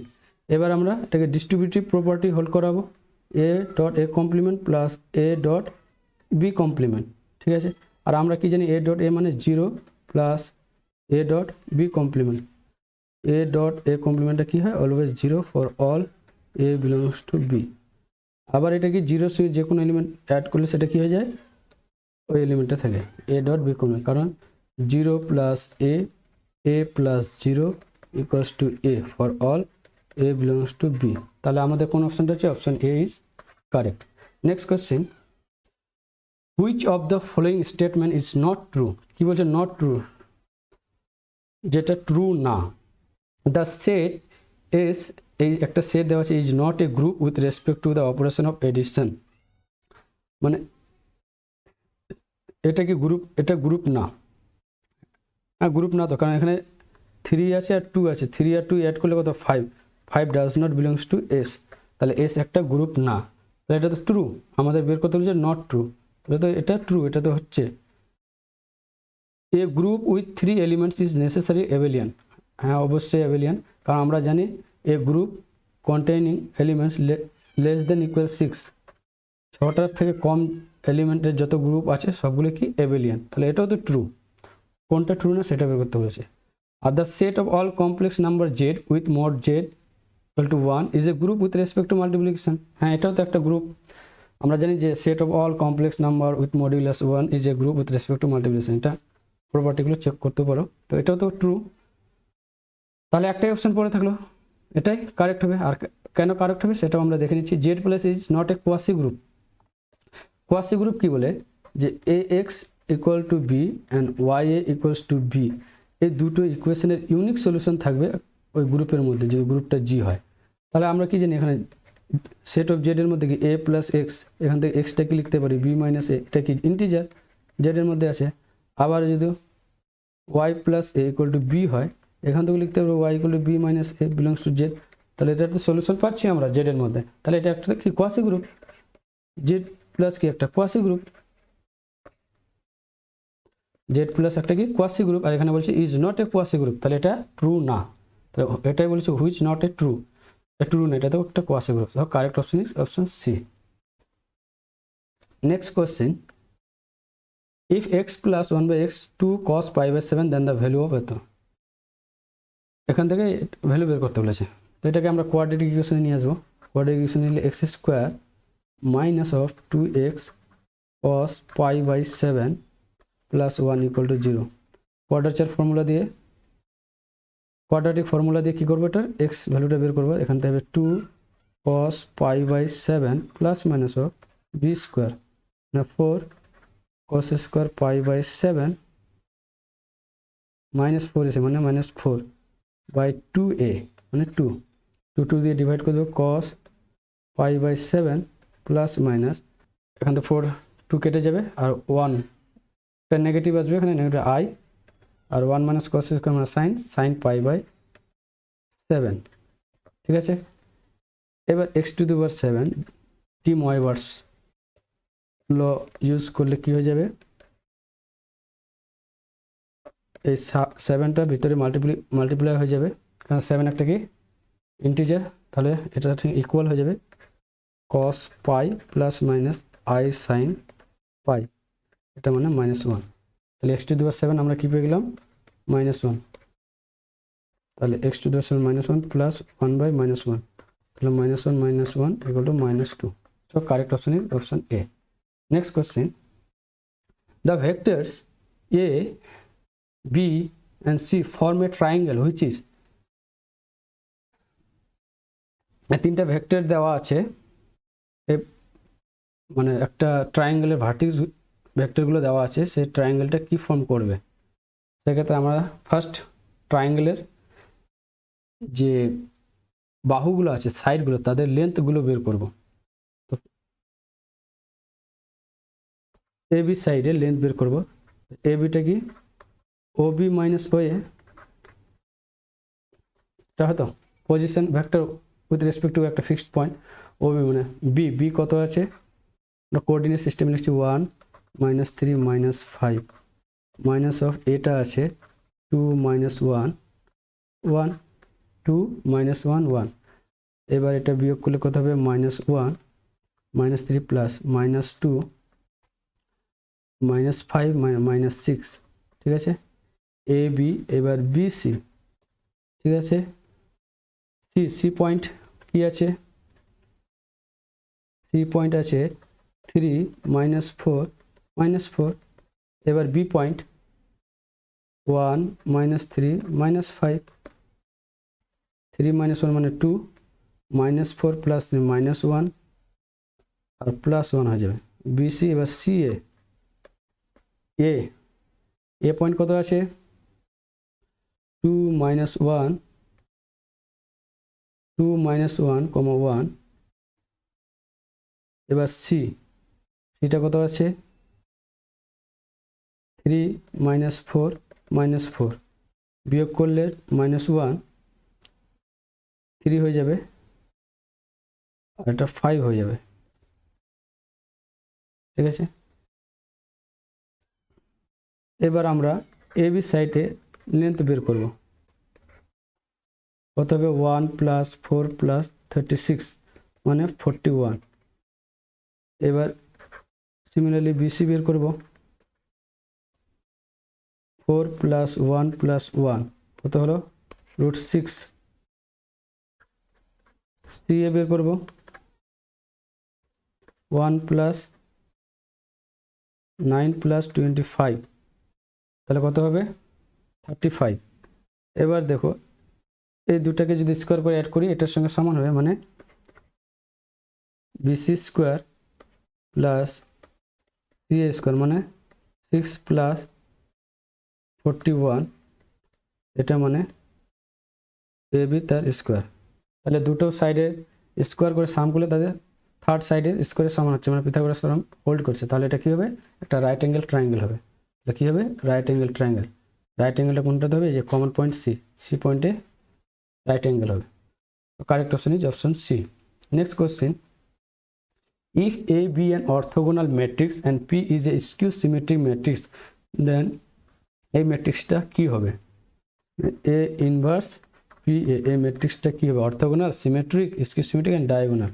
এবার আমরা এটাকে ডিস্ট্রিবিউটিভ প্রপার্টি হোল্ড করাবো, A dot A complement plus A dot B complement, ঠিক আছে। আর আমরা কি জানি এ ডট এ মানে 0 plus A dot B complement, A dot A কমপ্লিমেন্টটা কী হয়? Always 0 for all A belongs to B. আবার এটা কি 0 সঙ্গে যে কোনো এলিমেন্ট অ্যাড করলে সেটা কী হয়ে যায়? ওই এলিমেন্টটা থাকে এ ডট বি কমপ্লিমেন্ট, কারণ 0 plus A plus 0 equals to A for all A belongs to B. তাহলে আমাদের কোন অপশানটা হচ্ছে? Option A is correct. Next question, which of the following statement is not true? কি বলছে? নট ট্রু, যেটা true না। দ্য সেট ইজ, এই একটা সেট দেওয়া আছে, is not a group with respect to the operation of addition. মানে এটা কি গ্রুপ? এটা গ্রুপ না, হ্যাঁ গ্রুপ না তো, কারণ এখানে 3 আছে আর 2 আছে, 3 আর 2 অ্যাড করলে কত 5, 5 does not belongs to S, তাহলে এস একটা গ্রুপ না, তাহলে এটা তো ট্রু, আমাদের বের করতে বলছে নট ট্রু, তাহলে তো এটা ট্রু, এটা তো হচ্ছে a group with 3 elements is necessary abelian, হ্যাঁ অবশ্যই অ্যাবেলিয়ান, কারণ আমরা জানি a group containing elements less than equal 6, 6টার থেকে কম এলিমেন্টের যত গ্রুপ আছে সবগুলো কি অ্যাবেলিয়ান, তাহলে এটাও তো ট্রু, কোনটা ট্রু না সেটা বের করতে বলেছে। Are the set of all complex number Z with mode Z equal to 1 is a group with respect two multiplication, হ্যাঁ এটাও তো একটা গ্রুপ, আমরা জানি যে set of all complex number with modulus 1 is a group with respect two multiplication, এটা প্রপার্টিগুলো check করতে পারো, তো এটাও তো ট্রু, তাহলে একটাই অপশন পড়ে থাকলো, এটাই কারেক্ট হবে। আর কেন কারেক্ট হবে সেটাও আমরা দেখে নিচ্ছি। Z plus is not a quasi group, quasi group কি বলে যে A X equal to B and Y A equals to B, এই দুটো ইকুয়েশনের ইউনিক সলিউশন থাকবে ওই গ্রুপের মধ্যে, যদি গ্রুপটা জি হয়। তাহলে আমরা কি জানি এখানে সেট অফ জেড এর মধ্যে কি এ প্লাস এক্স, এখান থেকে এক্সটা কি লিখতে পারি বি মাইনাস এ, এটা কি ইন্টিজার জেড এর মধ্যে আছে। আবার যদি Y plus A equal to B হয়, এখান থেকে লিখতে পারবো Y equal to B minus A belongs to Z, তাহলে এটার তো সলিউশন পাচ্ছি আমরা জেড এর মধ্যে, তাহলে এটা একটা কি কোয়াসি গ্রুপ, জেড প্লাস কি একটা কোয়াসি গ্রুপ, জেড প্লাস একটা কি কোয়াসি গ্রুপ, আর এখানে বলছে is not a quasi group, তাহলে এটা ট্রু না, তাহলে এটাই বলছে which not a true, true না, এটা তো একটা quasi group, so correct option is option C. Next question, if X plus 1/x 2 cos π/7 then the value of এত, এখান থেকে ভ্যালু বের করতে বলেছে, তো এটাকে আমরা কোয়াড্রেটিক ইকুয়েশনে নিয়ে আসবো। কোয়াড্রেটিক ইকুয়েশন নিলে X square minus of 2x cos π/7 plus 1 equal to 0, quadrature formula দিয়ে, কোয়াড্রেটিক ফর্মুলা দিয়ে কী করবো, এটার এক্স ভ্যালুটা বের করবো, এখান থেকে হবে 2 cos π/7 plus minus of B square না 4 cos স্কোয়ার π/7 মাইনাস 4 এসে মানে মাইনাস 4 বাই 2a মানে 2 দিয়ে ডিভাইড করে দেবো cos π/7 প্লাস মাইনাস, এখান থেকে 4 2 কেটে যাবে আর 1 একটা নেগেটিভ আসবে, এখানে নেগেটিভ আই আর 1 মাইনাস cos স্কোয়ার মানে সাইন π/7, ঠিক আছে। এবার x⁴ টি ময়েবার্স ল ইউজ করলে কি হয়ে যাবে, এই 7টা ভিতরে মাল্টিপ্লাই হয়ে যাবে, কারণ 7 একটা কি ইন্টিজার, তাহলে এটা ইকুয়াল হয়ে যাবে cos π plus minus i sine π, এটা মানে -1, তাহলে x⁴ আমরা কি পেয়ে গেলাম -1, তাহলে x⁴ -1 প্লাস 1/-1, তাহলে -1 equal two -2, so correct option is option A. Next question, the vectors A, B and C form a triangle which is, তিনটা ভেক্টর দেওয়া আছে, মানে একটা ট্রায়াঙ্গেলের ভার্টিক্স ভেক্টরগুলো দেওয়া আছে, সেই ট্রায়াঙ্গেলটা কি ফর্ম করবে, সেক্ষেত্রে আমরা ফার্স্ট ট্রায়াঙ্গেলের যে বাহুগুলো আছে সাইডগুলো তাদের লেন্থগুলো বের করব। তো এ বি সাইডের লেন্থ বের করব, এ বিটা কি ও বি মাইনাস ও এ, এটা হয়তো position vector with respect two একটা ফিক্সড পয়েন্ট, ও বি মানে বি কত আছে, কোঅর্ডিনেট সিস্টেম লিখছি 1 -3 -5 মাইনাস অফ এটা আছে 2 -1 1 2 -1 1, এবার এটা বিয়োগ করলে কত হবে -1 -3 প্লাস -2 -5 -6, ঠিক আছে। এ বি, এবার বি সি, ঠিক আছে। সি পয়েন্ট কি আছে, সি পয়েন্ট আছে 3 -4 -4, এবার বি পয়েন্ট 1 -3 -5, 3 -1 মানে 2, -4 প্লাস 1 আর প্লাস 1 হয়ে যাবে বিসি। এবার সি এ পয়েন্ট কত আছে 2 -1 2 -1, 1, এবার সিটা কত আছে 3 -4 -4 বিয়োগ করলে -1 3 হয়ে যাবে আর এটা 5 হয়ে যাবে, ঠিক আছে। এবার আমরা এ বি সাইডে লেন্থ বের করব। কত হবে 1 + 4 + 36 মানে 41। এবার সিমিলারলি বিসি বের করব। 4 + 1 + 1 কত হলো √6। সি এ বের করব। 1 + 9 + 25 তাহলে কত হবে 35। এবার দেখো এই দুটাকে যদি স্কোয়ার করে অ্যাড করি এটার সঙ্গে সমান হবে, মানে বিসি স্কোয়ার প্লাস সি এ স্কোয়ার মানে 6 + 41 এটা মানে এ বি তার স্কোয়ার। তাহলে দুটো সাইডের স্কোয়ার করে সাম করলে তাদের থার্ড সাইডের স্কোয়ারের সমান হচ্ছে, মানে পিথাগোরাস থিওরেম হোল্ড করছে। তাহলে এটা কী হবে, একটা রাইট অ্যাঙ্গেল ট্রায়াঙ্গেল হবে। এটা কী হবে, রাইট অ্যাঙ্গেল ট্রায়াঙ্গেল। রাইট অ্যাঙ্গেলটা কোনটাতে হবে, যে কমন পয়েন্ট সি, সি পয়েন্টে রাইট অ্যাঙ্গেল হবে। Correct option is option C. Next question, if A be an orthogonal matrix and P is a skew symmetric matrix, then এই ম্যাট্রিক্সটা কি হবে, A inverse P A, এই ম্যাট্রিক্সটা কি হবে, orthogonal, symmetric, skew symmetric and diagonal.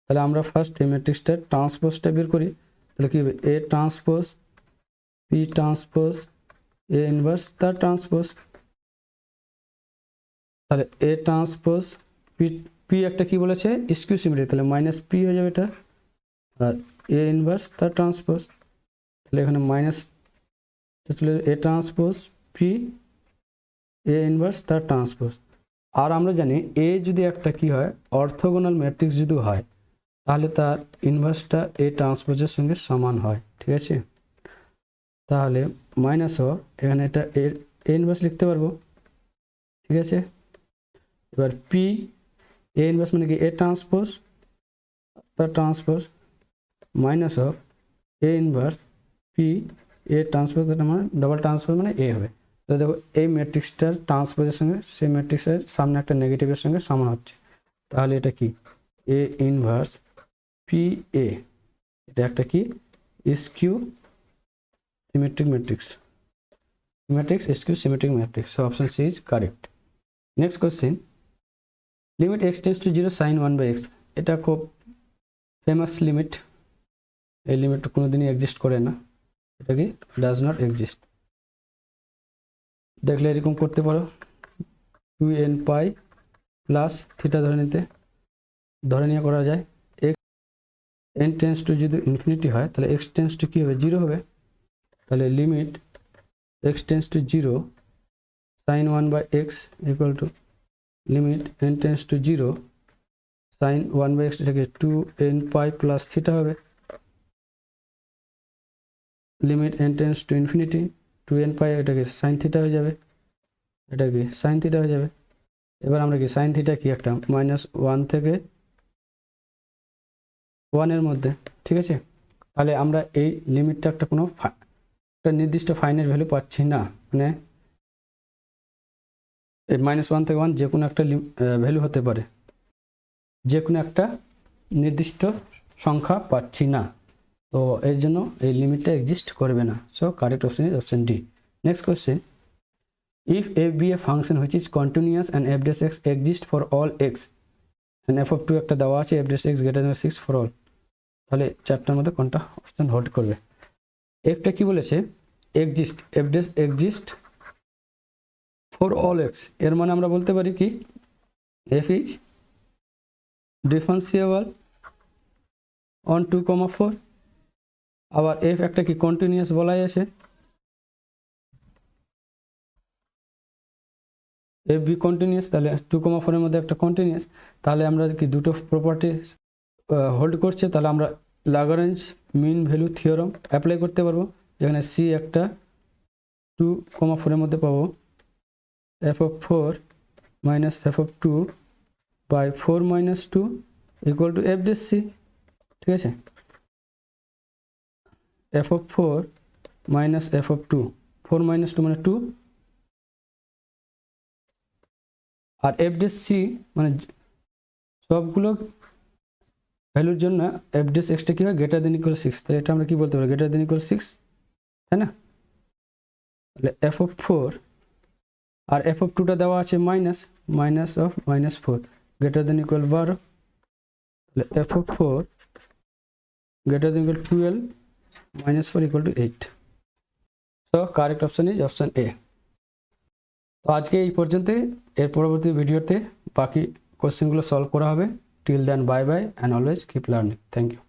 তাহলে আমরা first এই ম্যাট্রিক্সটার ট্রান্সপোজটা বের করি। তাহলে কী হবে, A transpose P transpose A inverse তার ট্রান্সপোজ। তাহলে A ট্রান্সপোজ P একটা কি বলেছে, স্কিউ সিমেট্রিক, তাহলে -P হয়ে যাবে এটা, আর এ ইনভার্স তার ট্রান্সপোজ। তাহলে এখানে মাইনাস চলে এ ট্রান্সপোজ পি এ ইনভার্স তার ট্রান্সপোজ। আর আমরা জানি এ যদি একটা কি হয়, অর্থোগোনাল ম্যাট্রিক্স যদি হয় তাহলে তার ইনভার্সটা এ ট্রান্সপোজের সঙ্গে সমান হয়, ঠিক আছে। তাহলে মাইনাস এখানে এটা এ ইনভার্স লিখতে পারবো, ঠিক আছে। এবার পি এ ইনভার্স মানে কি, এ ট্রান্সপোজ তার transpose minus A inverse P A transpose, মানে ডবল ট্রান্সপোজ মানে এ হবে। তো দেখো এই ম্যাট্রিক্সটার ট্রান্সপোজের সঙ্গে সেই ম্যাট্রিক্সের সামনে একটা নেগেটিভের সঙ্গে সমান হচ্ছে। তাহলে এটা কি, এ ইনভার্স পি এ, এটা একটা কি skew symmetric matrix, skew symmetric matrix. So option C is correct. Next question, limit x tends to 0 sin 1/x, এটা খুব ফেমাস লিমিট। এই লিমিটটা কোনোদিনই এক্সিস্ট করে না, এটা কি ডাজ নট এক্সিস্ট। দেখলে এরকম করতে পারো 2n π প্লাস থিটা ধরে নিয়ে করা যায়। x n টেন্স টু যদি ইনফিনিটি হয় তাহলে x টেন্স টু কী হবে, 0 হবে। তাহলে limit x tends to 0 sin 1/x equal to limit n tense to 0 sin 1/x, এটাকে 2n π প্লাস থিটা হবে। Limit n tense to infinity 2n π, এটাকে sine theta হয়ে যাবে, এটা কি সাইন থিটা হয়ে যাবে। এবার আমরা কি সাইন থিটা কি একটা -1 থেকে 1 এর মধ্যে, ঠিক আছে। তাহলে আমরা এই লিমিটটা একটা কোনো একটা নির্দিষ্ট ফাইনাইট ভ্যালু পাচ্ছি না, মানে এই -1 থেকে 1 যে কোনো একটা ভ্যালু হতে পারে, যে কোনো একটা নির্দিষ্ট সংখ্যা পাচ্ছি না, তো এর জন্য এই লিমিটটা এক্সিস্ট করবে না। So correct option is option D. Next question, if f be a function which is continuous and f dash x exists for all x and f of 2 একটা দেওয়া আছে f dash x greater than 6 for all, তাহলে চারটার মধ্যে কোনটা option hold করবে। একটা কি বলেছে, exist, f dash exist for all x, এর মানে আমরা বলতে পারি কি f is differentiable on 2, 4। আবার f একটা কি কন্টিনিউয়াস বলাই আছে, এফ বি কন্টিনিউয়াস, তাহলে 2, 4 এর মধ্যে একটা কন্টিনিউয়াস। তাহলে আমরা কি দুটো প্রপার্টি হোল্ড করছে, তাহলে আমরা Lagrange mean value theorem apply করতে পারবো। যেখানে সি একটা 2, 4 এর মধ্যে পাবো f of 4 minus f of 2 by 4 minus 2 equal to f dash c, ঠিক আছে। f of 4 minus F of two, 4 minus 2 মানে 2, আর এফ ডেস সি মানে সবগুলো ভ্যালুর জন্য এফ ডেস এক্সটা কী হয়, গ্রেটার দেন ইকুয়াল 6, তাহলে এটা আমরা কী বলতে পারি, গ্রেটার দেন ইকুয়াল 6, তাই না? তাহলে এফ অফ 4 আর এফ অফ টুটা দেওয়া আছে minus of -4 greater than equal 12, তাহলে F of 4 greater than equal 12 -4 equal to 8. So correct option is option A. তো আজকে এই পর্যন্তই, এর পরবর্তী ভিডিওতে বাকি কোশ্চেনগুলো সলভ করা হবে. Till then bye bye and always keep learning. Thank you.